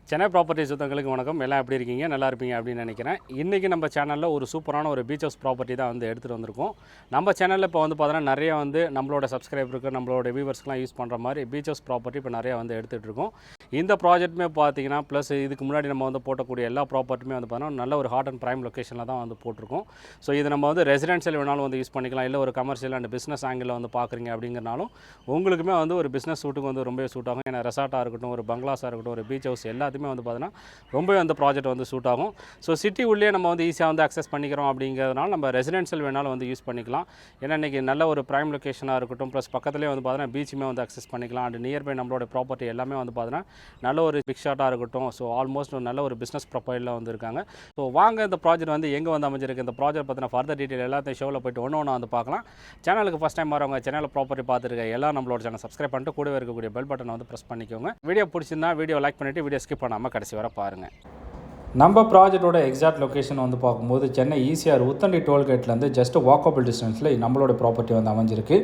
Chennai properties சொந்தங்களுக்கு வணக்கம். எல்லாம் எப்படி இருக்கீங்க? நல்லா இருப்பீங்க அப்படின்னு நினைக்கிறேன். இன்றைக்கி நம்ம சேனலில் ஒரு சூப்பரான ஒரு பீச் ஹவுஸ் ப்ராப்பர்ட்டி தான் எடுத்துகிட்டு வந்திருக்கோம். நம்ம சேனலில் இப்போ பார்த்தோன்னா நிறைய நம்மளோட சப்ஸ்கிரைபருக்கு நம்மளோட வியூவர்ஸ்க்குலாம் யூஸ் பண்ணுற மாதிரி பீச் ஹவுஸ் ப்ராப்பர்ட்டி இப்போ நிறையா எடுத்துகிட்டு இருக்கோம். இந்த ப்ராஜெக்ட்டுமே பார்த்தீங்கன்னா ப்ளஸ் இதுக்கு முன்னாடி நம்ம போட்டக்கூடிய எல்லா ப்ராப்பர்ட்டியுமே பார்த்தோன்னா நல்ல ஒரு ஹாட் அண்ட் ப்ரைம் லொக்கேஷனில் தான் போட்டிருக்கோம். ஸோ இது நம்ம ரெசிடென்ஷியல் வேணாலும் யூஸ் பண்ணிக்கலாம், இல்லை ஒரு கமர்ஷியல் அண்ட் பிஸ்னஸ் ஆங்கிளில் பார்க்குறீங்க அப்படிங்கிறனாலும் உங்களுக்குமே ஒரு பிஸ்னஸ் சூட்டுக்கு ரொம்பவே சூட் ஆகும். ஏன்னா ரெசார்ட்டாக இருக்கட்டும், ஒரு பங்களாஸாக இருக்கட்டும், ஒரு பீச் ஹவுஸ் எல்லாத்தையுமே பார்த்தீங்கன்னா ரொம்பவே ப்ராஜெக்ட் சூட் ஆகும். ஸோ சிட்டி உள்ளே நம்ம ஈஸியாக அக்சஸ் பண்ணிக்கிறோம் அப்படிங்கிறதுனால நம்ம ரெசிடென்ஷியல் வேணாலும் யூஸ் பண்ணிக்கலாம். ஏன்னா இன்றைக்கி நல்ல ஒரு ப்ரைம் லொக்கேஷனாக இருக்கட்டும், ப்ளஸ் பக்கத்துலேயே பார்த்தீங்கன்னா பீச்சுமே அக்சஸ் பண்ணிக்கலாம். அண்ட் நியர்பை நம்மளோட ப்ராப்பர்ட்டி எல்லாமே பார்த்தீங்கன்னா நல்ல ஒரு பிக் ஷாட்டாக இருக்கட்டும். ஸோ ஆல்மோஸ்ட் நல்ல ஒரு பிஸ்னஸ் ப்ரொஃபைலில் இருக்காங்க. ஸோ வாங்க இந்த ப்ராஜெக்ட் எங்கே அமைஞ்சிருக்கு, இந்த ப்ராஜெக்ட் பார்த்தீங்கன்னா ஃபர்தர் டீட்டெயில் எல்லாத்தையும் ஷோவில் போய்ட்டு ஒன்று பார்க்கலாம். சேனலுக்கு ஃபஸ்ட் டைம் வரவங்க சேனலில் ப்ராப்பர்ட்டி பார்த்துருக்க எல்லாம் நம்மளோட சேனல் சப்ஸ்கிரைப் பண்ணிட்டு கூடவே இருக்கக்கூடிய பெல் பட்டனை ப்ரெஸ் பண்ணிக்கோங்க. வீடியோ பிடிச்சிருந்தா வீடியோ லைக் பண்ணிவிட்டு வீடியோ ஸ்கிப் பண்ணாமல் கடைசி வர பாருங்கள். நம்ம ப்ராஜெக்டோட எக்ஸாக்ட் லொக்கேஷன் பார்க்கும்போது சென்னை ஈசிஆர் உத்தண்டி டோல்கேட்லேருந்து ஜஸ்ட் வாக்கபிள் டிஸ்டன்ஸில் நம்மளோட ப்ராப்பர்ட்டி அமைஞ்சிருக்கு.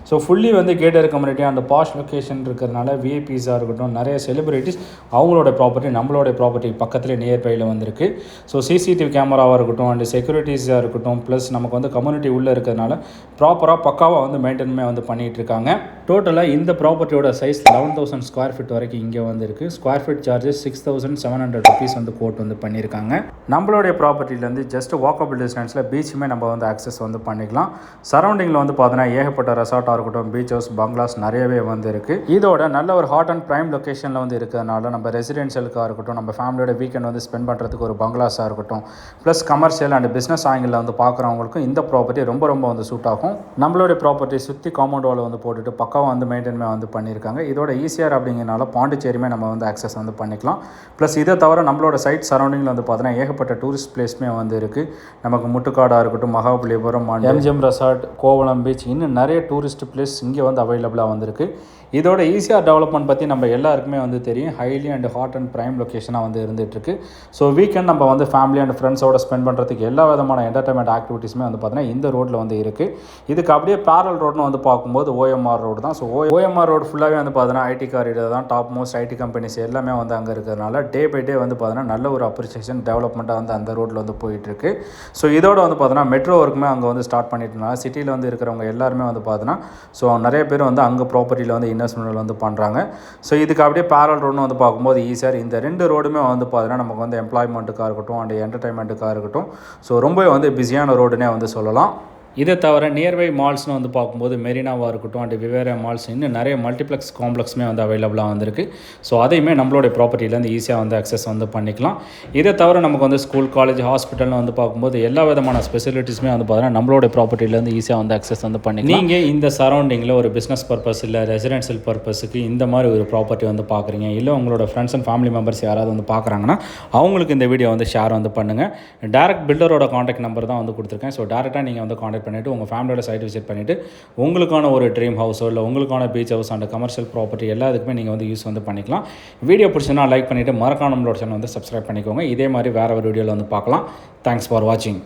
So fully gated community and posh location இருக்கிறதுனால விஐபிஸாக இருக்கட்டும், நிறைய செலிபிரிட்டிஸ் அவங்களோட ப்ராப்பர்ட்டி நம்மளோட ப்ராப்பர்ட்டி பக்கத்துலேயே நியர்பையில் வந்திருக்கு. ஸோ சிசிடிவி கேமராவாக இருக்கட்டும் அண்ட் செக்யூரிட்டிஸாக இருக்கட்டும், ப்ளஸ் நமக்கு கம்யூனிட்டி உள்ளே இருக்கிறதுனால ப்ராப்பராக பக்காவாக மெயின்டைன்மே பண்ணிகிட்டு இருக்காங்க. டோட்டலாக இந்த ப்ராப்பர்ட்டியோட சைஸ் 11,000 ஸ்கொயர் ஃபீட் வரைக்கும் இங்கே இருக்குது. Square feet charges 6,700 rupees quote பண்ணியிருக்காங்க. நம்மளுடைய ப்ராப்பர்ட்டிலேருந்து ஜஸ்ட் வாக்கபிள் டிஸ்டன்ஸில் பீச்சுமே நம்ம ஆக்சஸ் பண்ணிக்கலாம். சரௌண்டிங்கில் பார்த்தீங்கன்னா ஏகப்பட்ட ரெசார்ட்டாக இருக்கட்டும், பீச் ஹவுஸ், பங்களாஸ் நிறையவே இருக்குது. இதோட நல்ல ஒரு ஹாட் அண்ட் ப்ரைம் லொக்கேஷனில் இருக்கிறதுனால நம்ம ரெசிடென்ஷியலுக்காக இருக்கட்டும், நம்ம ஃபேமிலியோட வீக்கெண்ட் ஸ்பெண்ட் பண்ணுறதுக்கு ஒரு பங்களாஸாக இருக்கட்டும், ப்ளஸ் கமர்ஷியல் அண்ட் பிஸ்னஸ் ஆங்கிளில் பார்க்குறவங்களுக்கும் இந்த ப்ராப்பர்ட்டி ரொம்ப சூட் ஆகும். நம்மளுடைய ப்ராப்பர்ட்டி சுற்றி காம்பவுண்ட் வால் போட்டுட்டு பக்காவாக மெயின்டைன்மே பண்ணியிருக்காங்க. இதோட ஈஸியாக அப்படிங்கிறனால பாண்டிச்சேரியுமே நம்ம ஆக்சஸ் பண்ணிக்கலாம். ப்ளஸ் இதை தவிர நம்மளோட சைட் சரௌண்டிங்கில் பார்த்தீங்கன்னா ஏகப்பட்ட டூரிஸ்ட் பிளேஸ்மே இருக்குது. நமக்கு முட்டுக்காடாக இருக்கட்டும், Mahabalipuram, MGM resort, Kovalam beach, இன்னும் நிறைய டூரிஸ்ட் பிளேஸ் இங்கே அவைலபிளாக இருக்குது. இதோட ஈஸியாக டெவலப்மெண்ட் பற்றி நம்ம எல்லாருக்குமே தெரியும். Highly and hot and prime லொக்கேஷனாக இருந்துகிட்ருக்கு. ஸோ வீக்கெண்ட் நம்ம ஃபேமிலி அண்ட் ஃப்ரெண்ட்ஸோட ஸ்பெண்ட் பண்ணுறதுக்கு எல்லா விதமான என்டர்டைன்மெண்ட் ஆக்டிவிட்டீஸுமே பார்த்தீங்கன்னா இந்த ரோட்டில் இருக்குது. இதுக்கு அப்படியே பேரல் ரோட்னு பார்க்கும்போது ஓஎம்ஆர் ரோடு தான். ஸோ ஓஎம்ஆர் ரோடு ஃபுல்லாகவே பார்த்தீங்கன்னா ஐடி காரிடார் தான். டாப் மோஸ்ட் ஐடி கம்பெனிஸ் எல்லாமே அங்கே இருக்கிறதுனால டே பை டே பார்த்தீங்கன்னா நல்ல ஒரு அப்ரிசியேஷன் டெவலப்மெண்ட்டாக அந்த ரோட்டில் போயிட்டுருக்கு. ஸோ இதோட பார்த்தீங்கன்னா மெட்ரோ ஒர்க்குமே அங்கே ஸ்டார்ட் பண்ணிட்டுனால சிட்டியில் இருக்கிறவங்க எல்லாருமே பார்த்தீங்கன்னா ஸோ நிறைய பேர் அங்கே ப்ராப்பர்ட்டியில் இன்வெஸ்ட்மெண்ட் பண்ணுறாங்க. ஸோ இதுக்கு அப்படியே பேரல் ரோடுன்னு பார்க்கும்போது ஈஸியாக இந்த ரெண்டு ரோடுமே பார்த்தீங்கன்னா நமக்கு எம்ப்ளாய்மெண்ட்டுக்காக இருக்கட்டும் அண்ட் என்டர்டைன்மெண்ட்டுக்காக இருக்கட்டும் ஸோ ரொம்ப பிஸியான ரோடுனே சொல்லலாம். இதை தவிர நியர்பை மால்ஸ்னு பார்க்கும்போது மெரினாவாக இருக்கட்டும் அண்ட் விவேரா மால்ஸ், இன்னும் நிறைய மல்டிப்ளெக்ஸ் காம்ப்ளெக்ஸுமே அவைலபிளாக வந்திருக்கு. ஸோ அதையுமே நம்மளோட ப்ராப்பர்ட்டியிலேருந்து ஈஸியாக அக்சஸ் பண்ணிக்கலாம். இதை தவிர நமக்கு ஸ்கூல், காலேஜ், ஹாஸ்பிட்டல்னு பார்க்கும்போது எல்லா விதமான ஸ்பெசிலிட்டிஸுமே பார்த்தீங்கன்னா நம்மளோட ப்ராப்பர்ட்டியிலேருந்து ஈஸியாக அக்சஸ் பண்ணிக்கலாம். நீங்கள் இந்த சரௌண்டிங்கில் ஒரு பிஸ்னஸ் பர்பஸ் இல்லை ரெசிடென்ஷியல் பர்பஸுக்கு இந்த மாதிரி ஒரு ப்ராப்பர்ட்டி பார்க்குறீங்க, இல்லை உங்களோட ஃப்ரெண்ட்ஸ் அண்ட் ஃபேமிலி மெம்பர்ஸ் யாராவது பார்க்குறாங்கன்னா அவங்களுக்கு இந்த வீடியோ ஷேர் பண்ணுங்கள். டேரக்ட் பில்டரோட காண்டாக்ட் நம்பர் தான் கொடுத்துருக்கேன். ஸோ டேரெக்டாக நீங்கள் காண்டாக்ட் பண்ணிவிட்டு உங்கள் ஃபேமிலியோட சைட் விசிட் பண்ணிவிட்டு உங்களுக்கான ஒரு ட்ரீம் ஹவுஸோ இல்லை உங்களுக்கான beach house and commercial property எல்லாத்துக்குமே நீங்கள் யூஸ் பண்ணிக்கலாம். வீடியோ பிடிச்சினா லைக் பண்ணிவிட்டு மறக்காம நம்மளோட சேனல் சப்ஸ்கிரைப் பண்ணிக்கோங்க. இதே மாதிரி வேறு ஒரு வீடியோவில் பார்க்கலாம். தேங்க்ஸ் ஃபார் வாட்சிங்.